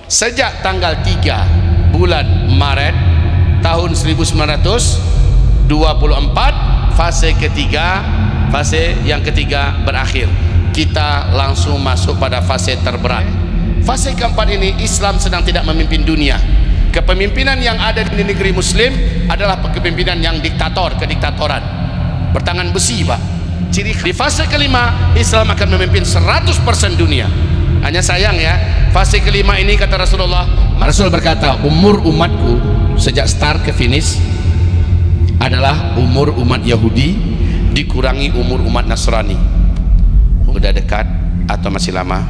Sejak tanggal 3 bulan Maret tahun 1924, fase yang ketiga berakhir. Kita langsung masuk pada fase terberat. Fase keempat ini Islam sedang tidak memimpin dunia. Kepemimpinan yang ada di negeri Muslim adalah kepemimpinan yang kediktatoran, bertangan besi, Pak. Di fase kelima Islam akan memimpin 100% dunia. Hanya sayang ya, fase kelima ini kata Rasulullah, Rasul berkata, umur umatku sejak start ke finish adalah umur umat Yahudi dikurangi umur umat Nasrani. Sudah dekat atau masih lama?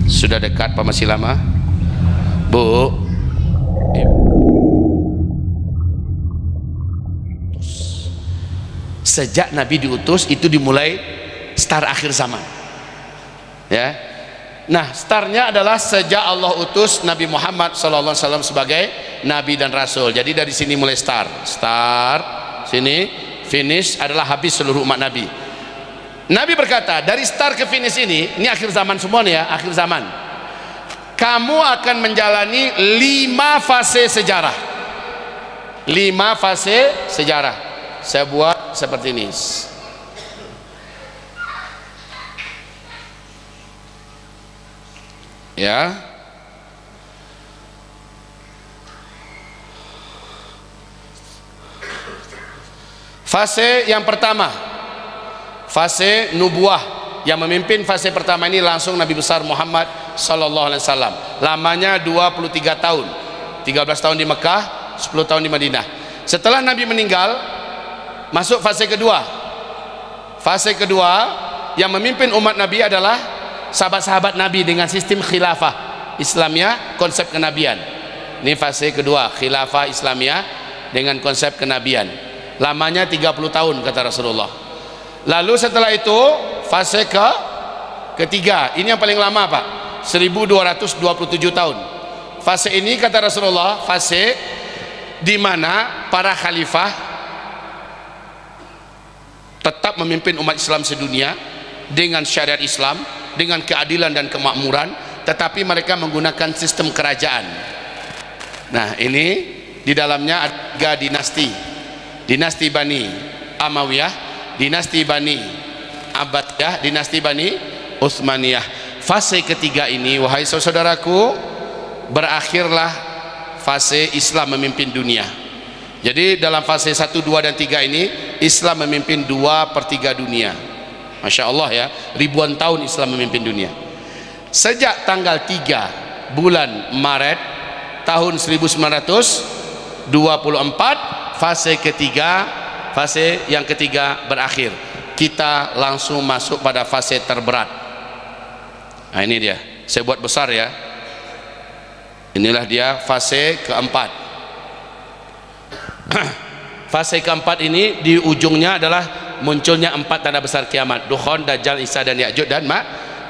Sudah dekat apa masih lama? Bu, sejak Nabi diutus itu dimulai start akhir zaman, ya. Nah, startnya adalah sejak Allah utus Nabi Muhammad SAW sebagai Nabi dan Rasul. Jadi dari sini mulai start sini, finish adalah habis seluruh umat Nabi. Nabi berkata, dari start ke finish ini akhir zaman semua nih ya, akhir zaman. Kamu akan menjalani 5 fase sejarah. 5 fase sejarah. Saya buat seperti ini. Ya. Fase yang pertama, fase nubuah. Yang memimpin fase pertama ini langsung Nabi besar Muhammad sallallahu alaihi wasallam. Lamanya 23 tahun. 13 tahun di Mekah, 10 tahun di Madinah. Setelah Nabi meninggal, masuk fase kedua. Fase kedua yang memimpin umat Nabi adalah sahabat-sahabat Nabi dengan sistem khilafah Islamiyah, konsep kenabian. Ini fase kedua, khilafah Islamiyah dengan konsep kenabian. Lamanya 30 tahun kata Rasulullah. Lalu setelah itu fase ketiga, ini yang paling lama Pak, 1227 tahun. Fase ini kata Rasulullah, fase di mana para khalifah tetap memimpin umat Islam sedunia dengan syariat Islam, dengan keadilan dan kemakmuran, tetapi mereka menggunakan sistem kerajaan. Nah, ini di dalamnya ada 3 dinasti. Dinasti Bani Amawiyah, dinasti Bani Abbasiyah, dinasti Bani Utsmaniyah. Fase ketiga ini, wahai saudaraku, berakhirlah fase Islam memimpin dunia. Jadi dalam fase 1, 2 dan 3 ini Islam memimpin 2/3 dunia. Masya Allah ya, ribuan tahun Islam memimpin dunia. Sejak tanggal 3 bulan Maret tahun 1924, fase yang ketiga berakhir. Kita langsung masuk pada fase terberat. Nah, ini dia, saya buat besar ya. Inilah dia fase keempat. Fase keempat ini di ujungnya adalah munculnya 4 tanda besar kiamat: Dukhan, Dajjal, Isa dan Ya'juj dan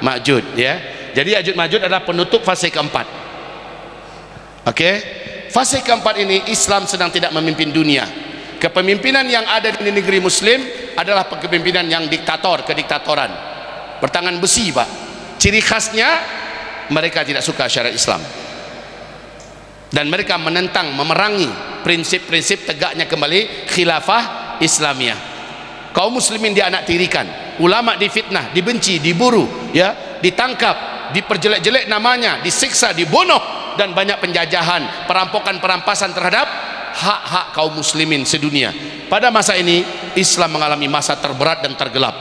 Ma'juj ya. Jadi Ya'juj Ma'juj adalah penutup fase keempat. Oke, fase keempat ini Islam sedang tidak memimpin dunia. Kepemimpinan yang ada di negeri Muslim adalah kepemimpinan yang kediktatoran, bertangan besi, Pak. Ciri khasnya mereka tidak suka syariat Islam dan mereka menentang, memerangi prinsip-prinsip tegaknya kembali khilafah Islamiyah. Kaum muslimin dianaktirikan, ulama difitnah, dibenci, diburu ya, ditangkap, diperjelek-jelek namanya, disiksa, dibunuh, dan banyak penjajahan, perampokan-perampasan terhadap hak-hak kaum muslimin sedunia. Pada masa ini Islam mengalami masa terberat dan tergelap,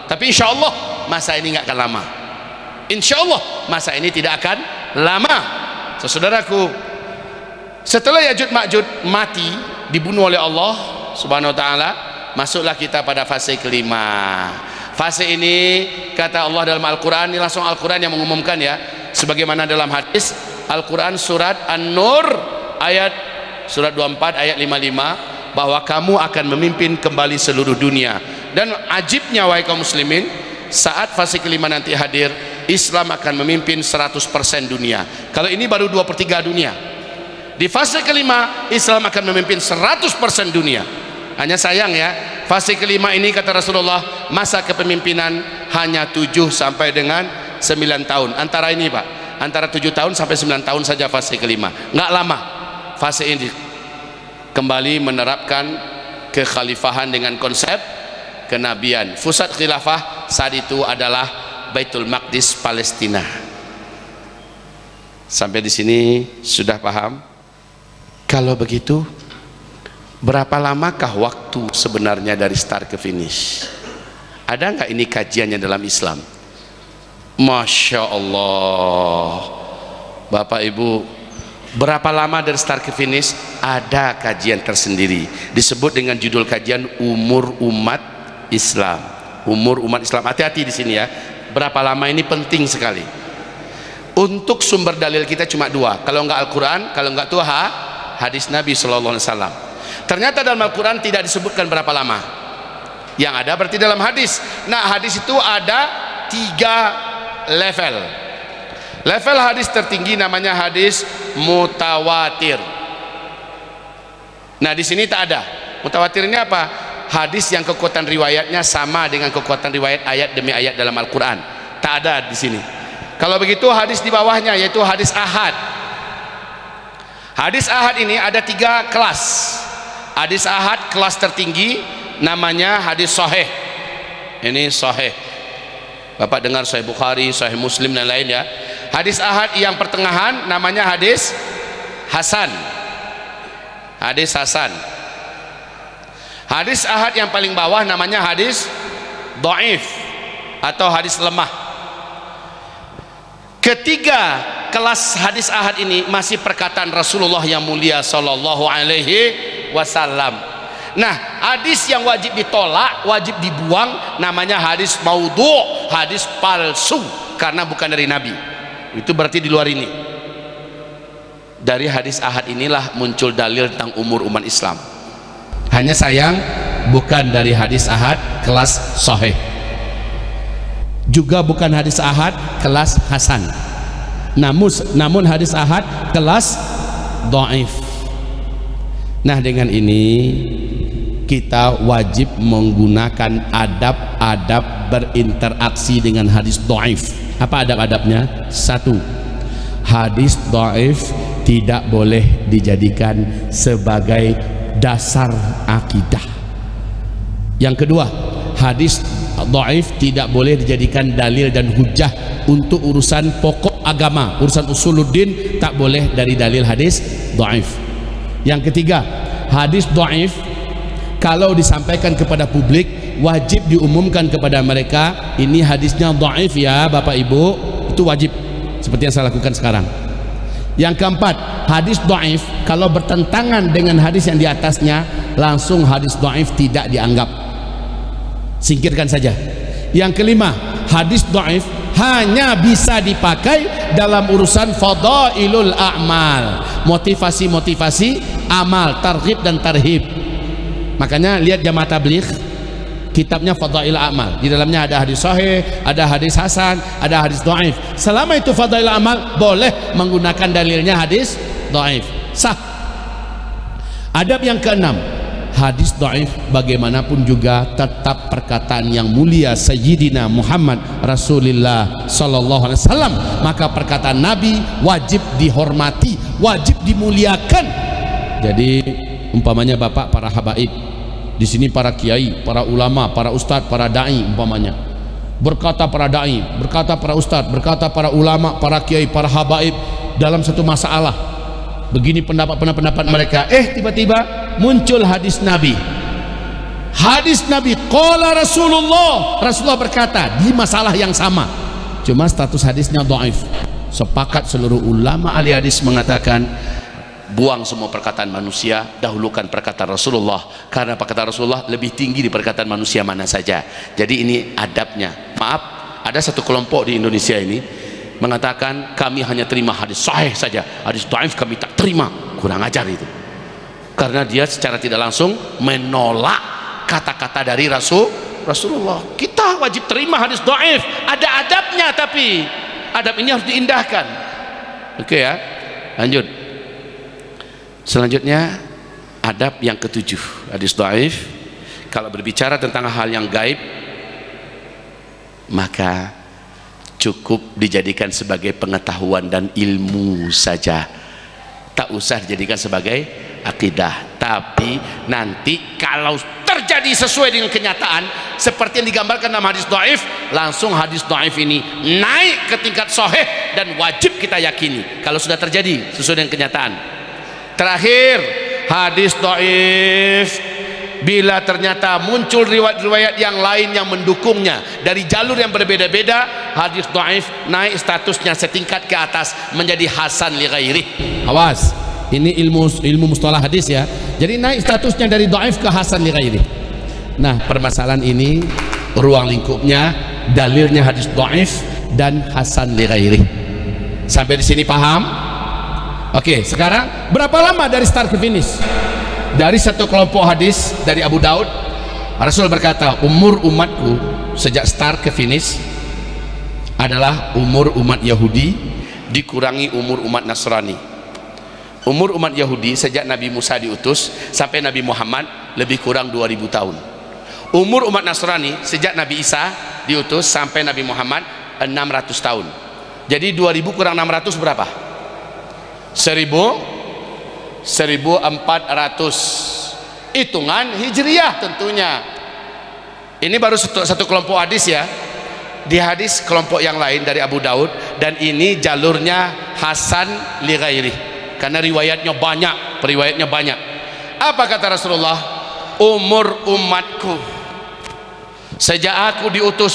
tapi insya Allah masa ini nggak akan lama. Insya Allah masa ini tidak akan lama. Saudaraku, setelah Ya'juj Ma'juj mati, dibunuh oleh Allah subhanahu wa ta'ala, masuklah kita pada fase kelima. Fase ini kata Allah dalam Al-Quran, ini langsung Al-Quran yang mengumumkan ya, sebagaimana dalam hadis Al-Quran surat An-Nur ayat surat 24 ayat 55, bahwa kamu akan memimpin kembali seluruh dunia. Dan ajibnya wahai kaum muslimin, saat fase kelima nanti hadir, Islam akan memimpin 100% dunia. Kalau ini baru 2/3 dunia. Di fase kelima Islam akan memimpin 100% dunia. Hanya sayang ya, fase kelima ini kata Rasulullah, masa kepemimpinan hanya 7 sampai dengan 9 tahun. Antara ini Pak, antara 7 tahun sampai 9 tahun saja fase kelima, nggak lama fase ini kembali menerapkan kekhalifahan dengan konsep kenabian. Pusat khilafah saat itu adalah Baitul Maqdis, Palestina. Sampai di sini sudah paham? Kalau begitu, berapa lamakah waktu sebenarnya dari start ke finish? Ada nggak ini kajiannya dalam Islam? Masya Allah, Bapak Ibu, berapa lama dari start ke finish? Ada kajian tersendiri, disebut dengan judul kajian umur umat Islam. Umur umat Islam, hati-hati di sini ya. Berapa lama ini penting sekali. Untuk sumber dalil kita cuma dua, kalau nggak Al-Quran, kalau nggak tuh hadis Nabi SAW. Ternyata dalam Al-Quran tidak disebutkan berapa lama. Yang ada berarti dalam hadis. Nah, hadis itu ada 3 level. Level hadis tertinggi namanya hadis mutawatir. Nah, di sini tak ada. Mutawatir ini apa? Hadis yang kekuatan riwayatnya sama dengan kekuatan riwayat ayat demi ayat dalam Al-Quran. Tak ada di sini. Kalau begitu hadis di bawahnya yaitu hadis ahad. Hadis ahad ini ada 3 kelas. Hadis ahad kelas tertinggi namanya hadis sahih. Ini sahih. Bapak dengar Sahih Bukhari, Sahih Muslim dan lain ya. Hadis ahad yang pertengahan namanya hadis hasan. Hadis hasan. Hadis ahad yang paling bawah namanya hadis dhaif atau hadis lemah. Ketiga kelas hadis ahad ini masih perkataan Rasulullah yang mulia sallallahu alaihi wasallam. Nah, hadis yang wajib ditolak, wajib dibuang namanya hadis maudhu', hadis palsu karena bukan dari Nabi. Itu berarti di luar ini. Dari hadis ahad inilah muncul dalil tentang umur umat Islam. Hanya sayang bukan dari hadis ahad kelas sahih, juga bukan hadis ahad kelas hasan, namun hadis ahad kelas dhaif. Nah, dengan ini kita wajib menggunakan adab-adab berinteraksi dengan hadis dhaif. Apa adab-adabnya? 1. Hadis dhaif tidak boleh dijadikan sebagai dasar akidah. Yang kedua, hadis dhaif tidak boleh dijadikan dalil dan hujah untuk urusan pokok agama, urusan usuluddin tak boleh dari dalil hadis dhaif. Yang ketiga, hadis dhaif kalau disampaikan kepada publik wajib diumumkan kepada mereka, ini hadisnya dhaif ya Bapak Ibu, itu wajib, seperti yang saya lakukan sekarang. Yang keempat, hadis dhaif kalau bertentangan dengan hadis yang di atasnya, langsung hadis dhaif tidak dianggap, singkirkan saja. Yang kelima, hadis dhaif hanya bisa dipakai dalam urusan fadailul a'mal, motivasi-motivasi amal, targhib dan tarhib. Makanya lihat jamaah tabligh, kitabnya Fadail Amal, di dalamnya ada hadis sahih, ada hadis hasan, ada hadis dhaif. Selama itu Fadail Amal, boleh menggunakan dalilnya hadis dhaif, sah. Adab yang keenam, hadis dhaif bagaimanapun juga tetap perkataan yang mulia Sayyidina Muhammad Rasulullah sallallahu alaihi wasallam, maka perkataan Nabi wajib dihormati, wajib dimuliakan. Jadi umpamanya Bapak para habaib di sini, para kiai, para ulama, para ustadz, para dai, umpamanya berkata para dai, berkata para ustadz, berkata para ulama, para kiai, para habaib dalam satu masalah, begini pendapat mereka, tiba-tiba muncul hadis Nabi. Hadis Nabi qala Rasulullah berkata di masalah yang sama, cuma status hadisnya dhaif. Sepakat seluruh ulama ahli hadis mengatakan, buang semua perkataan manusia, dahulukan perkataan Rasulullah, karena perkataan Rasulullah lebih tinggi di perkataan manusia mana saja. Jadi ini adabnya. Maaf, ada satu kelompok di Indonesia ini mengatakan kami hanya terima hadis sahih saja, hadis dhaif kami tak terima. Kurang ajar itu, karena dia secara tidak langsung menolak kata-kata dari Rasulullah. Kita wajib terima hadis dhaif, ada adabnya, tapi adab ini harus diindahkan. Oke ya, lanjut. Selanjutnya adab yang ketujuh, hadis dhaif kalau berbicara tentang hal yang gaib, maka cukup dijadikan sebagai pengetahuan dan ilmu saja, tak usah dijadikan sebagai akidah. Tapi nanti kalau terjadi sesuai dengan kenyataan seperti yang digambarkan dalam hadis dhaif, langsung hadis dhaif ini naik ke tingkat sahih dan wajib kita yakini kalau sudah terjadi sesuai dengan kenyataan. Terakhir, hadis dhaif bila ternyata muncul riwayat-riwayat yang lain yang mendukungnya dari jalur yang berbeda-beda, hadis dhaif naik statusnya setingkat ke atas menjadi hasan li ghairi. Awas, ini ilmu mustalah hadis ya. Jadi naik statusnya dari dhaif ke hasan li ghairi. Nah, permasalahan ini ruang lingkupnya dalilnya hadis dhaif dan hasan li ghairi. Sampai di sini paham? Oke, sekarang berapa lama dari start ke finish? Dari satu kelompok hadis dari Abu Daud, Rasul berkata, umur umatku sejak start ke finish adalah umur umat Yahudi dikurangi umur umat Nasrani. Umur umat Yahudi sejak Nabi Musa diutus sampai Nabi Muhammad lebih kurang 2000 tahun. Umur umat Nasrani sejak Nabi Isa diutus sampai Nabi Muhammad 600 tahun. Jadi 2000 kurang 600 berapa? 1400 hitungan hijriah tentunya. Ini baru satu kelompok hadis ya. Di hadis kelompok yang lain dari Abu Daud, dan ini jalurnya hasan li ghairi karena riwayatnya banyak, periwayatnya banyak. Apa kata Rasulullah? Umur umatku sejak aku diutus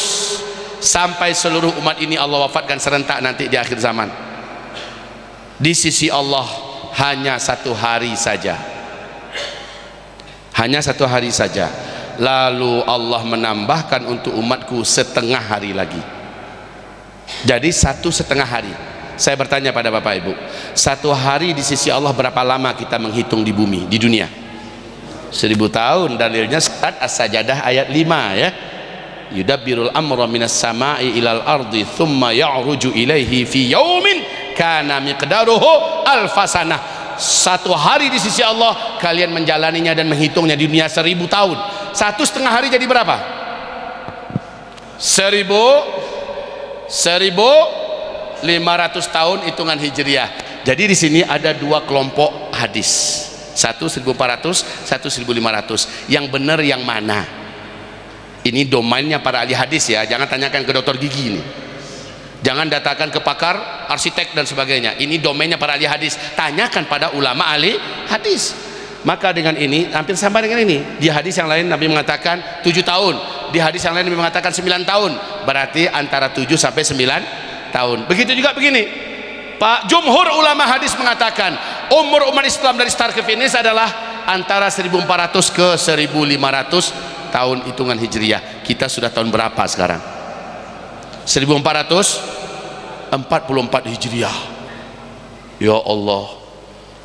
sampai seluruh umat ini Allah wafatkan serentak nanti di akhir zaman, di sisi Allah hanya 1 hari saja, hanya 1 hari saja. Lalu Allah menambahkan untuk umatku setengah hari lagi, jadi 1,5 hari. Saya bertanya pada Bapak Ibu, 1 hari di sisi Allah berapa lama kita menghitung di bumi, di dunia? 1000 tahun. Dalilnya surat As-Sajdah ayat 5 ya. Yudabbirul amra minas sama'i ilal ardi thumma ya'ruju ilaihi fi yaumin kana miqdaruhu alfasanah. 1 hari di sisi Allah kalian menjalaninya dan menghitungnya di dunia 1000 tahun. 1,5 hari jadi berapa? 1500 tahun hitungan hijriah. Jadi di sini ada 2 kelompok hadis, 1400, 1500. Yang benar yang mana? Ini domainnya para ahli hadis ya. Jangan tanyakan ke dokter gigi ini, jangan datangkan ke pakar arsitek dan sebagainya. Ini domainnya para ahli hadis. Tanyakan pada ulama ahli hadis. Maka dengan ini hampir sama dengan ini. Di hadis yang lain Nabi mengatakan 7 tahun, di hadis yang lain Nabi mengatakan 9 tahun. Berarti antara 7 sampai 9 tahun. Begitu juga begini, Pak Jumhur ulama hadis mengatakan umur umat Islam dari start ke finish adalah antara 1400 ke 1500 tahun hitungan hijriah. Kita sudah tahun berapa sekarang? 1444 hijriah. Ya Allah.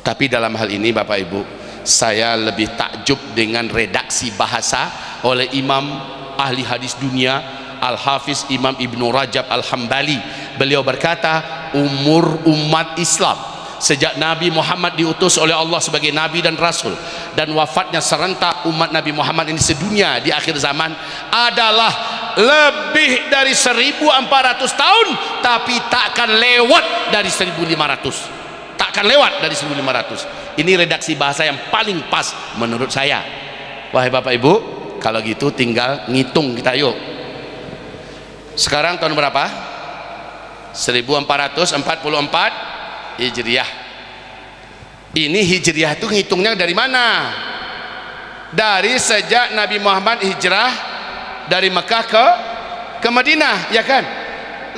Tapi dalam hal ini Bapak Ibu, saya lebih takjub dengan redaksi bahasa oleh Imam ahli hadis dunia Al-Hafiz Imam Ibnu Rajab Al-Hambali. Beliau berkata, umur umat Islam sejak Nabi Muhammad diutus oleh Allah sebagai Nabi dan Rasul dan wafatnya serentak umat Nabi Muhammad ini sedunia di akhir zaman adalah lebih dari 1400 tahun, tapi takkan lewat dari 1500. Takkan lewat dari 1500. Ini redaksi bahasa yang paling pas menurut saya. Wahai Bapak Ibu, kalau gitu tinggal ngitung kita yuk. Sekarang tahun berapa? 1444 Hijriah. Ini Hijriah itu ngitungnya dari mana? Dari sejak Nabi Muhammad hijrah dari Mekah ke Madinah, ya kan?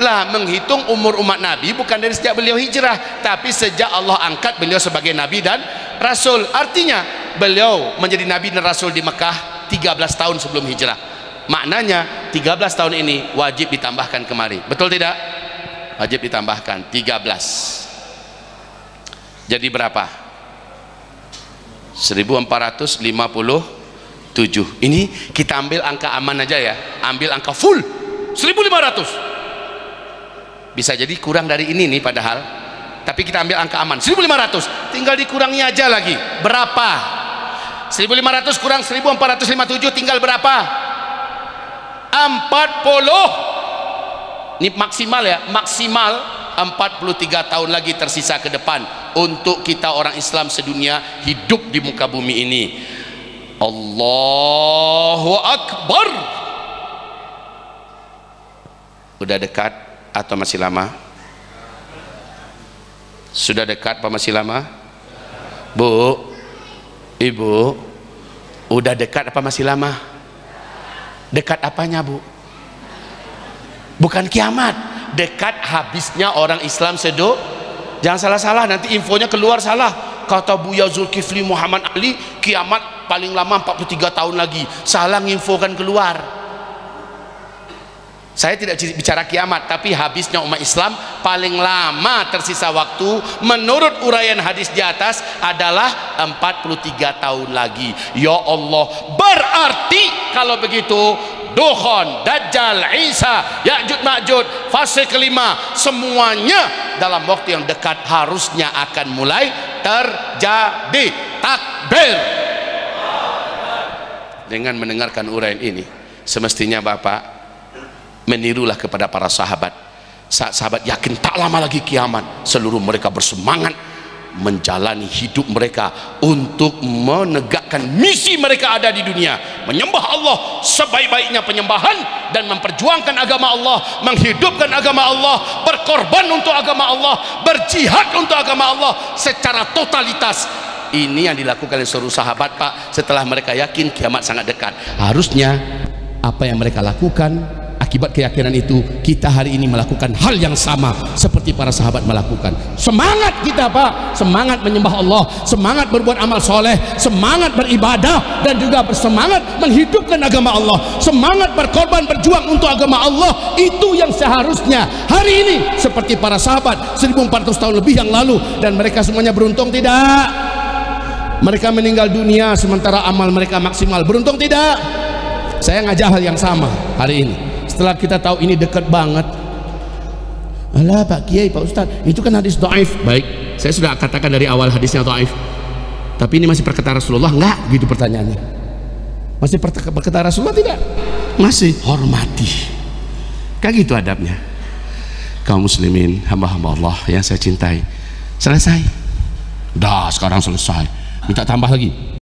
Lah, menghitung umur umat Nabi bukan dari sejak beliau hijrah, tapi sejak Allah angkat beliau sebagai Nabi dan Rasul. Artinya beliau menjadi Nabi dan Rasul di Mekah 13 tahun sebelum hijrah. Maknanya 13 tahun ini wajib ditambahkan kemari. Betul tidak? Wajib ditambahkan 13. Jadi berapa? 1457. Ini kita ambil angka aman aja ya. Ambil angka full 1500. Bisa jadi kurang dari ini nih padahal, tapi kita ambil angka aman 1500, tinggal dikurangi aja lagi. Berapa? 1500 kurang 1457 tinggal berapa? 40. ini maksimal ya, maksimal 43 tahun lagi tersisa ke depan untuk kita orang Islam sedunia hidup di muka bumi ini. Allahu Akbar. Udah dekat atau masih lama? Sudah dekat apa masih lama? Bu, ibu, udah dekat apa masih lama? Dekat apanya, Bu? Bukan kiamat, dekat habisnya orang Islam sedo. Jangan salah-salah, nanti infonya keluar salah. Kata Buya Zulkifli Muhammad Ali, kiamat paling lama 43 tahun lagi. Salah nginfokan keluar. Saya tidak bicara kiamat, tapi habisnya umat Islam paling lama tersisa waktu menurut uraian hadis di atas adalah 43 tahun lagi. Ya Allah, berarti kalau begitu Dukhon, Dajjal, Isa, Ya'juj Ma'juj, fase kelima semuanya dalam waktu yang dekat harusnya akan mulai terjadi. Takbir. Dengan mendengarkan uraian ini, semestinya Bapak menirulah kepada para sahabat. Saat sahabat yakin tak lama lagi kiamat, seluruh mereka bersemangat menjalani hidup mereka untuk menegakkan misi mereka ada di dunia, menyembah Allah sebaik-baiknya penyembahan dan memperjuangkan agama Allah, menghidupkan agama Allah, berkorban untuk agama Allah, berjihad untuk agama Allah secara totalitas. Ini yang dilakukan oleh seluruh sahabat, Pak, setelah mereka yakin kiamat sangat dekat. Harusnya apa yang mereka lakukan akibat keyakinan itu, kita hari ini melakukan hal yang sama seperti para sahabat melakukan. Semangat kita, Pak, semangat menyembah Allah, semangat berbuat amal soleh, semangat beribadah, dan juga bersemangat menghidupkan agama Allah, semangat berkorban berjuang untuk agama Allah. Itu yang seharusnya hari ini seperti para sahabat 1400 tahun lebih yang lalu. Dan mereka semuanya beruntung tidak? Mereka meninggal dunia sementara amal mereka maksimal. Beruntung tidak? Saya ngajak hal yang sama hari ini. Setelah kita tahu ini dekat banget, alah Pak Kiai, Pak Ustadz, itu kan hadis dhaif. Baik, saya sudah katakan dari awal hadisnya dhaif. Tapi ini masih perkataan Rasulullah enggak? Gitu pertanyaannya. Masih perkataan Rasulullah tidak? Masih. Hormati. Kayak gitu adabnya. Kaum muslimin, hamba-hamba Allah yang saya cintai. Selesai. Dah, sekarang selesai. Minta tambah lagi.